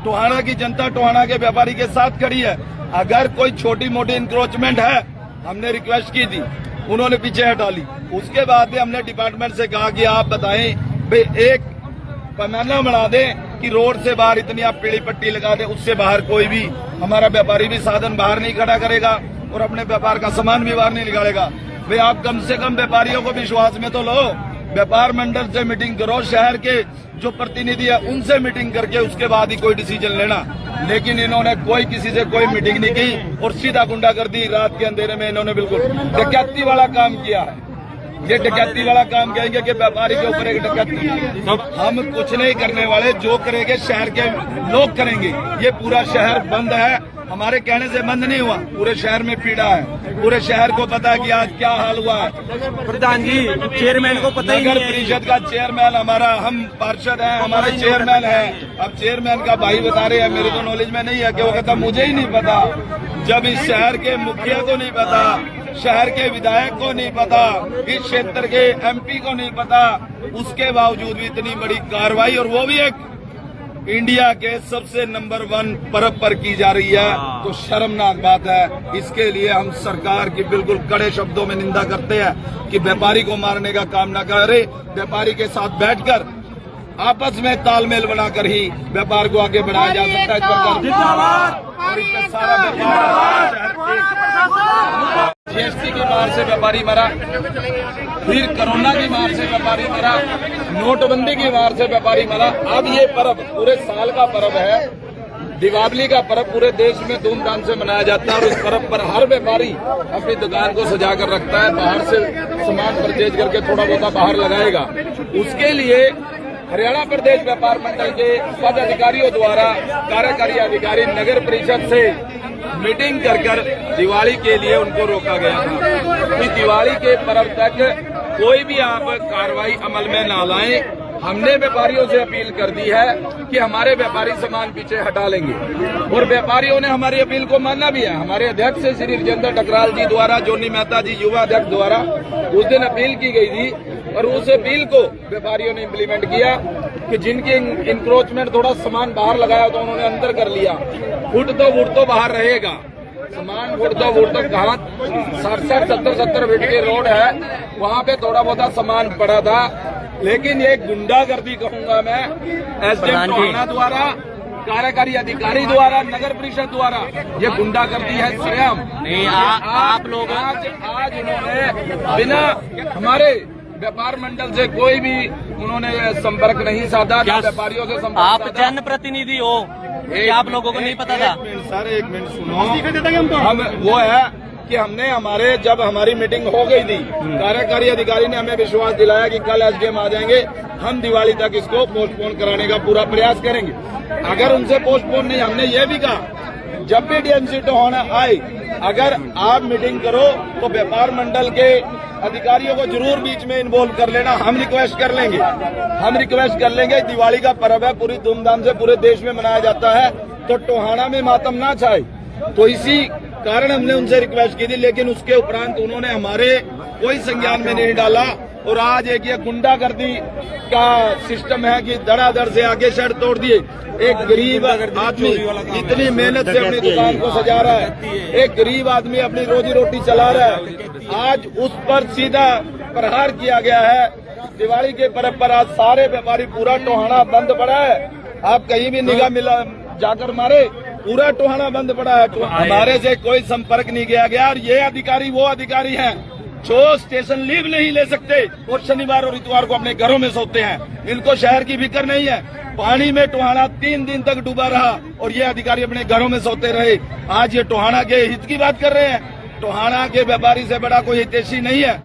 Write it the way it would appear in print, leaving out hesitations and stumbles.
टोहाना की जनता टोहाना के व्यापारी के साथ खड़ी है। अगर कोई छोटी मोटी इंक्रोचमेंट है, हमने रिक्वेस्ट की थी, उन्होंने पीछे हटा ली। उसके बाद हमने डिपार्टमेंट से कहा कि आप बताएं भाई, एक पैमाना बना दें कि रोड से बाहर इतनी आप पीली पट्टी लगा दें, उससे बाहर कोई भी हमारा व्यापारी भी साधन बाहर नहीं खड़ा करेगा और अपने व्यापार का सामान भी बाहर नहीं निकालेगा। भाई आप कम से कम व्यापारियों को विश्वास में तो लो, व्यापार मंडल से मीटिंग करो, शहर के जो प्रतिनिधि है उनसे मीटिंग करके उसके बाद ही कोई डिसीजन लेना। लेकिन इन्होंने कोई किसी से कोई मीटिंग नहीं की और सीधा गुंडागर्दी रात के अंधेरे में इन्होंने बिल्कुल डकैती वाला काम किया है। ये डकैती वाला काम कहेंगे कि व्यापारी के ऊपर एक डकैती, हम कुछ नहीं करने वाले, जो करेंगे शहर के लोग करेंगे। ये पूरा शहर बंद है, हमारे कहने से बंद नहीं हुआ, पूरे शहर में पीड़ा है, पूरे शहर को पता है कि आज क्या हाल हुआ है। प्रधान जी, चेयरमैन को पता ही नगर परिषद का चेयरमैन हमारा, हम पार्षद हैं, हमारे चेयरमैन है। अब चेयरमैन का भाई बता रहे हैं, मेरे तो नॉलेज में नहीं है कि वो कहता मुझे ही नहीं पता। जब इस शहर के मुखिया को नहीं पता, शहर के विधायक को नहीं पता, इस क्षेत्र के एमपी को नहीं पता, उसके बावजूद भी इतनी बड़ी कार्रवाई, और वो भी एक इंडिया के सबसे नंबर 1 पर्व पर की जा रही है, तो शर्मनाक बात है। इसके लिए हम सरकार की बिल्कुल कड़े शब्दों में निंदा करते हैं कि व्यापारी को मारने का काम न करे, व्यापारी के साथ बैठकर आपस में तालमेल बनाकर ही व्यापार को आगे बढ़ाया जा सकता है। और इसका सारा जीएसटी की मार से व्यापारी मरा, फिर कोरोना की मार से व्यापारी मरा, नोटबंदी की मार से व्यापारी मरा। अब ये पर्व पूरे साल का पर्व है, दीपावली का पर्व पूरे देश में धूमधाम से मनाया जाता है और इस पर्व पर हर व्यापारी अपनी दुकान को सजा कर रखता है, बाहर से सामान परचेज करके थोड़ा बहुत बाहर लगाएगा। उसके लिए हरियाणा प्रदेश व्यापार मंडल के पद अधिकारियों द्वारा कार्यकारी अधिकारी नगर परिषद से मीटिंग कर दिवाली के लिए उनको रोका गया था कि दिवाली के पर्व तक कोई भी आप कार्रवाई अमल में ना लाएं। हमने व्यापारियों से अपील कर दी है कि हमारे व्यापारी सामान पीछे हटा लेंगे, और व्यापारियों ने हमारी अपील को माना भी है। हमारे अध्यक्ष श्री राजेंद्र टकराल जी द्वारा, जोनी मेहता जी युवा अध्यक्ष द्वारा उस दिन अपील की गई थी, और उस अपील को व्यापारियों ने इम्प्लीमेंट किया कि जिनकी इंक्रोचमेंट थोड़ा सामान बाहर लगाया तो उन्होंने अंदर कर लिया। फुट तो बाहर रहेगा सामान, फुट तो कहाँ 60-70 फीट के रोड है, वहाँ पे थोड़ा बहुत सामान पड़ा था। लेकिन ये गुंडागर्दी कहूंगा मैं, एसडीएम टोहाना द्वारा, कार्यकारी अधिकारी द्वारा, नगर परिषद द्वारा, ये गुंडागर्दी है स्वयं। नहीं, आप लोग आज उन्होंने बिना हमारे व्यापार मंडल से कोई भी उन्होंने संपर्क नहीं साधा, व्यापारियों से संपर्क। आप जनप्रतिनिधि हो, आप लोगों को नहीं पता था? सर एक मिनट सुनो, हम वो है कि हमने जब हमारी मीटिंग हो गई थी, कार्यकारी अधिकारी ने हमें विश्वास दिलाया कि कल एसडीएम आ जाएंगे, हम दिवाली तक इसको पोस्टपोन कराने का पूरा प्रयास करेंगे। अगर उनसे पोस्टपोन नहीं, हमने ये भी कहा जब भी डीएमसी टोहाना आए, अगर आप मीटिंग करो तो व्यापार मंडल के अधिकारियों को जरूर बीच में इन्वॉल्व कर लेना। हम रिक्वेस्ट कर लेंगे। दिवाली का पर्व है, पूरी धूमधाम से पूरे देश में मनाया जाता है, तो टोहाना में मातम ना छाए, तो इसी कारण हमने उनसे रिक्वेस्ट की थी। लेकिन उसके उपरांत उन्होंने हमारे कोई संज्ञान में नहीं डाला, और आज एक ये गुंडागर्दी का सिस्टम है कि धड़ाधड़ से आगे शर्ट तोड़ दिए। एक गरीब आदमी इतनी मेहनत से अपनी दुकान को सजा रहा है, एक गरीब आदमी अपनी रोजी रोटी चला रहा है, आज उस पर सीधा प्रहार किया गया है। दिवाली के पर्व पर आज सारे व्यापारी, पूरा टोहाना बंद पड़ा है। आप कहीं भी निगाह मिला जाकर मारे, पूरा टोहाना बंद पड़ा है। हमारे से कोई संपर्क नहीं किया गया, और ये अधिकारी वो अधिकारी हैं जो स्टेशन लीव नहीं ले सकते और शनिवार और इतवार को अपने घरों में सोते हैं। इनको शहर की फिक्र नहीं है। पानी में टोहाना 3 दिन तक डूबा रहा और ये अधिकारी अपने घरों में सोते रहे। आज ये टोहाना के हित की बात कर रहे हैं। टोहाना के व्यापारी से बड़ा कोई हितैषी नहीं है।